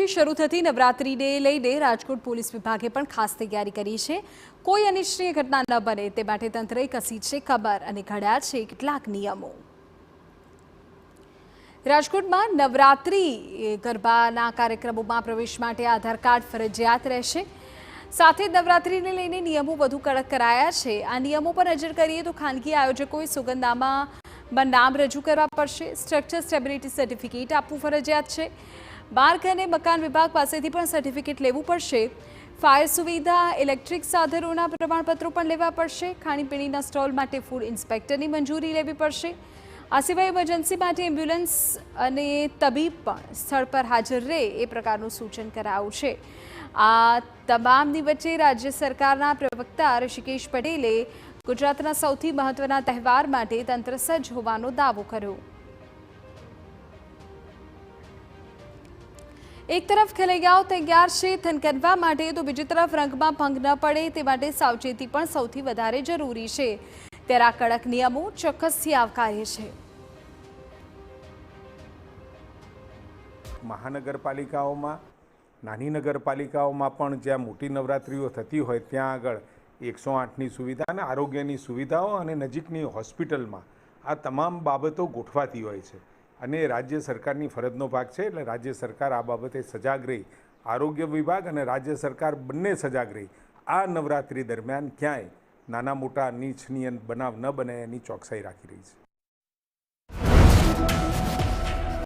આજથી શરૂ થતી નવરાત્રીને લઈને રાજકોટ પોલીસ વિભાગે પણ ખાસ તૈયારી કરી છે। કોઈ અનિચ્છનીય ઘટના ન બને તે માટે તંત્રએ કસી છે કમર અને ઘડ્યા છે કેટલાક નિયમો। રાજકોટમાં નવરાત્રી ગરબાના કાર્યક્રમોમાં પ્રવેશ માટે આધાર કાર્ડ ફરજિયાત રહેશે। સાથે નવરાત્રીને લઈને નિયમો વધુ કડક કરાયા છે। આ નિયમો પર નજર કરીએ તો ખાનગી આયોજકોએ સોગંદનામામાં નામ રજૂ કરવા પડશે। સ્ટ્રક્ચર સ્ટેબિલિટી સર્ટિફિકેટ આપવું ફરજિયાત છે। માર્ગ અને મકાન વિભાગ પાસેથી પણ સર્ટિફિકેટ લેવું પડશે। ફાયર સુવિધા ઇલેક્ટ્રિક સાધનોના પ્રમાણપત્રો પણ લેવા પડશે। ખાણીપીણીના સ્ટોલ માટે ફૂડ ઇન્સ્પેક્ટરની મંજૂરી લેવી પડશે। આ સિવાય ઇમરજન્સી માટે એમ્બ્યુલન્સ અને તબીબ પણ સ્થળ પર હાજર રહે એ પ્રકારનું સૂચન કરાયું છે। આ તમામની વચ્ચે રાજ્ય સરકારના પ્રવક્તા ઋષિકેશ પટેલે ગુજરાતના સૌથી મહત્વના તહેવાર માટે તંત્ર સજ્જ હોવાનો દાવો કર્યો। એક તરફ ખેલૈયાઓ તૈયાર છે થનગનવા માટે તો બીજી તરફ રંગમાં ભંગ ન પડે તે માટે સાવચેતી પણ સૌથી વધારે જરૂરી છે। ત્યારે આ કડક નિયમો ચોક્કસથી આવકાર્ય છે। મહાનગરપાલિકાઓમાં નાની નગરપાલિકાઓમાં પણ જ્યાં મોટી નવરાત્રિઓ થતી હોય ત્યાં આગળ 108ની સુવિધા અને આરોગ્યની સુવિધાઓ અને નજીકની હોસ્પિટલમાં આ તમામ બાબતો ગોઠવાતી હોય છે અને રાજ્ય સરકારની ફરજનો ભાગ છે। એટલે રાજ્ય સરકાર આ બાબતે સજાગ રહી, આરોગ્ય વિભાગ અને રાજ્ય સરકાર બંને સજાગ રહી આ નવરાત્રિ દરમિયાન ક્યાંય નાના મોટા અનિચ્છનીય બનાવ ન બને એની ચોકસાઈ રાખી રહી છે।